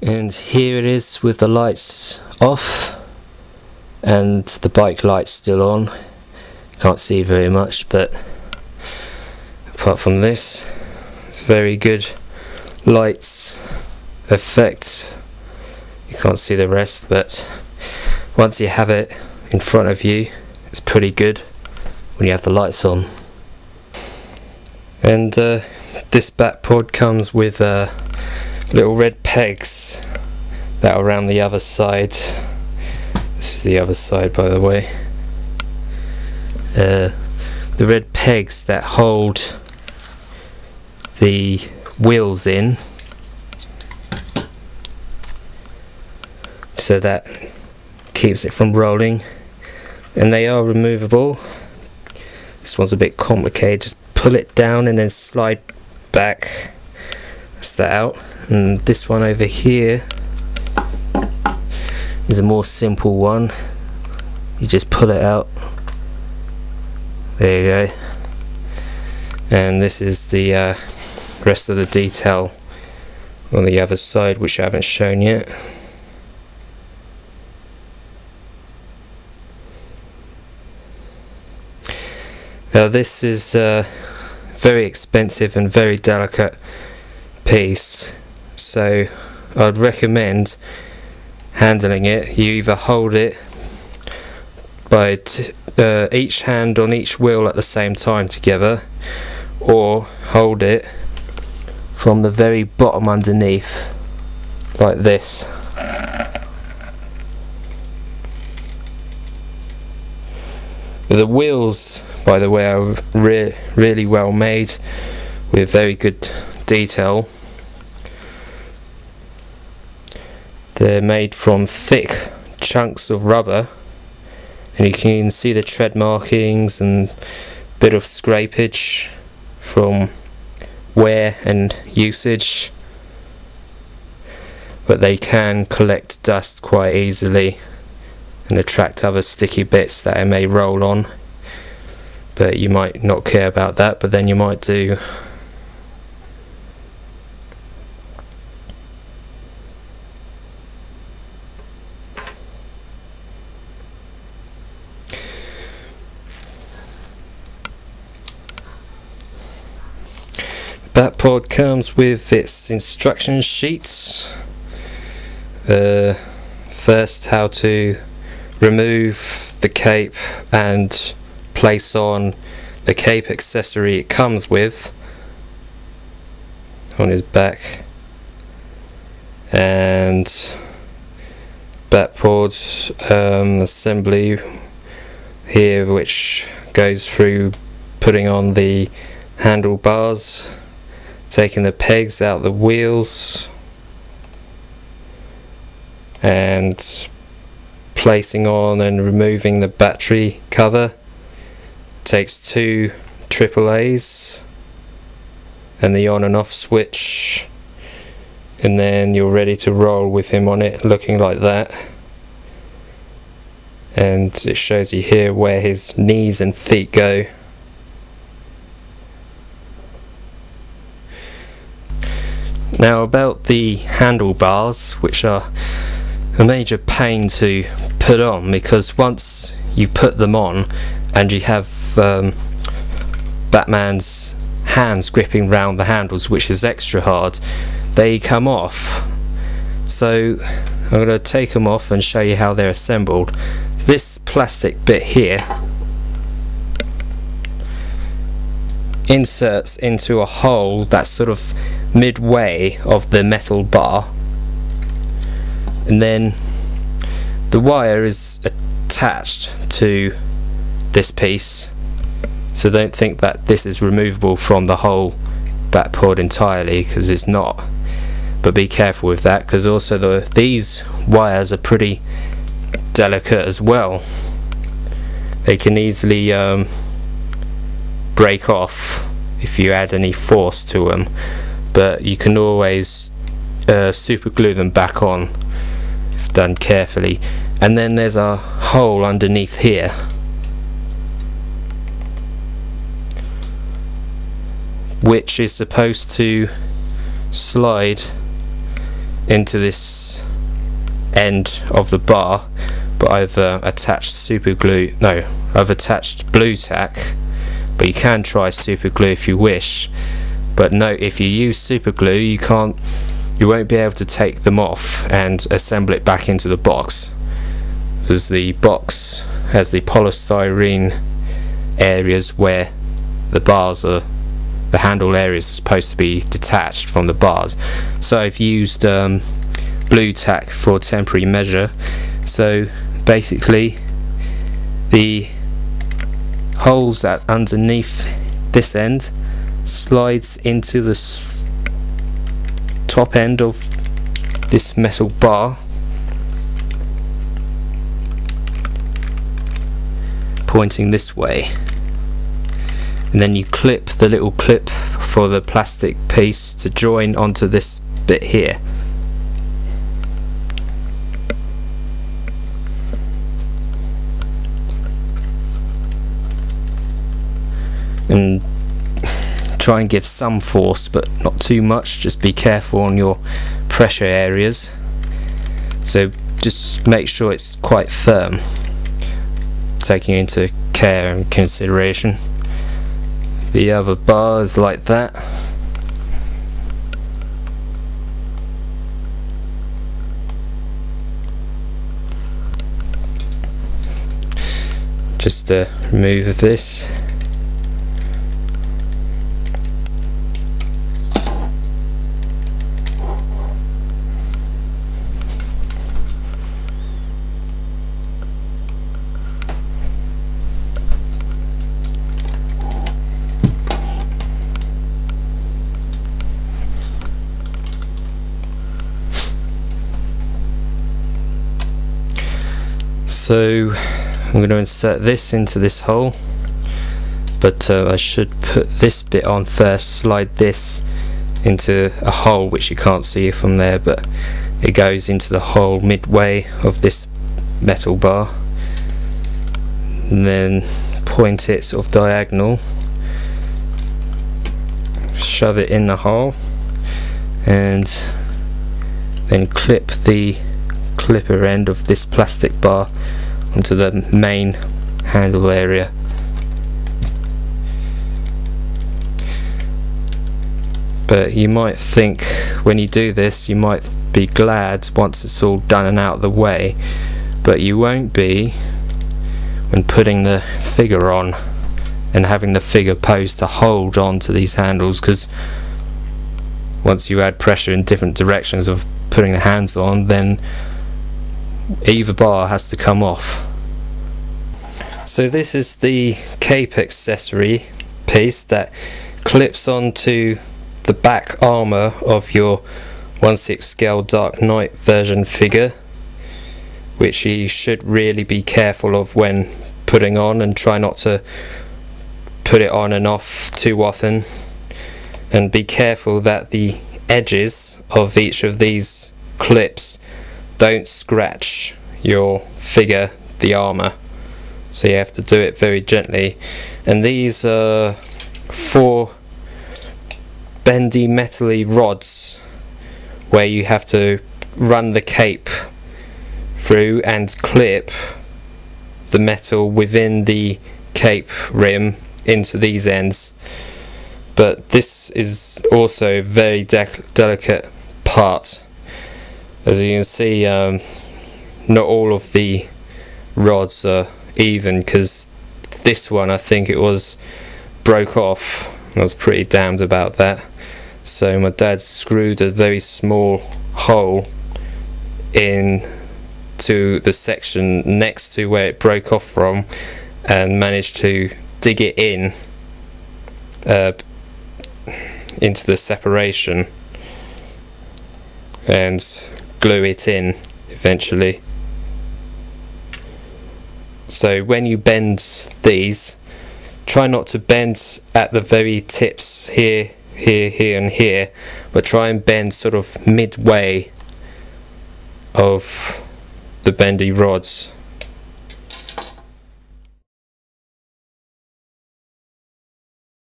And here it is with the lights off and the bike lights still on. Can't see very much, but apart from this, it's very good lights effect. You can't see the rest, but once you have it in front of you, it's pretty good when you have the lights on. And this back pod comes with little red pegs that are around the other side. This is the other side, by the way. The red pegs that hold the wheels in, so that keeps it from rolling, and they are removable. This one's a bit complicated, just pull it down and then slide back. That's that out. And this one over here is a more simple one. You just pull it out. There you go. And this is the rest of the detail on the other side, which I haven't shown yet. Now this is a very expensive and very delicate piece, so I'd recommend handling it. You either hold it by each hand on each wheel at the same time together, or hold it from the very bottom underneath like this. The wheels, by the way, are really well made with very good detail. They're made from thick chunks of rubber, and you can see the tread markings and a bit of scrapage from wear and usage, but they can collect dust quite easily and attract other sticky bits that it may roll on, but you might not care about that, but then you might do. That pod comes with its instruction sheets. First, how to remove the cape and place on the cape accessory it comes with on his back, and back pod assembly here, which goes through putting on the handlebars, taking the pegs out the wheels, and placing on and removing the battery cover. Takes 2 AAAs and the on and off switch, and then you're ready to roll with him on it, looking like that. And it shows you here where his knees and feet go. Now about the handlebars, which are a major pain to put on, because once you've put them on and you have Batman's hands gripping round the handles, which is extra hard, they come off. So I'm going to take them off and show you how they're assembled. This plastic bit here inserts into a hole that's sort of midway of the metal bar, and then the wire is attached to this piece, so don't think that this is removable from the whole back pod entirely, because it's not. But be careful with that, because also these wires are pretty delicate as well. They can easily break off if you add any force to them, but you can always super glue them back on if done carefully. And then there's a hole underneath here, which is supposed to slide into this end of the bar, but I've attached I've attached blue tack, but you can try super glue if you wish. But note, if you use super glue, you won't be able to take them off and assemble it back into the box, because the box has the polystyrene areas where the bars are, the handle areas are supposed to be detached from the bars. So I've used blue tack for temporary measure. So basically the holes that underneath this end slides into the top end of this metal bar, pointing this way, and then you clip the little clip for the plastic piece to join onto this bit here. And try and give some force, but not too much. Just be careful on your pressure areas, so just make sure it's quite firm, taking into care and consideration. The other bars like that. Just remove this. So I'm going to insert this into this hole, but I should put this bit on first, slide this into a hole which you can't see from there, but it goes into the hole midway of this metal bar, and then point it sort of diagonal, shove it in the hole, and then clip the clipper end of this plastic bar onto the main handle area. But you might think when you do this, you might be glad once it's all done and out of the way, but you won't be when putting the figure on and having the figure posed to hold on to these handles, because once you add pressure in different directions of putting the hands on, then either bar has to come off. So this is the cape accessory piece that clips onto the back armour of your 1/6 scale Dark Knight version figure, which you should really be careful of when putting on, and try not to put it on and off too often, and be careful that the edges of each of these clips don't scratch your figure, the armour, so you have to do it very gently. And these are 4 bendy metally rods where you have to run the cape through and clip the metal within the cape rim into these ends. But this is also a very delicate part. As you can see, not all of the rods are even, because this one, I think it was, broke off. I was pretty damned about that. So my dad screwed a very small hole in to the section next to where it broke off from, and managed to dig it in into the separation and glue it in eventually. So when you bend these, try not to bend at the very tips here, here, here and here, but try and bend sort of midway of the bendy rods.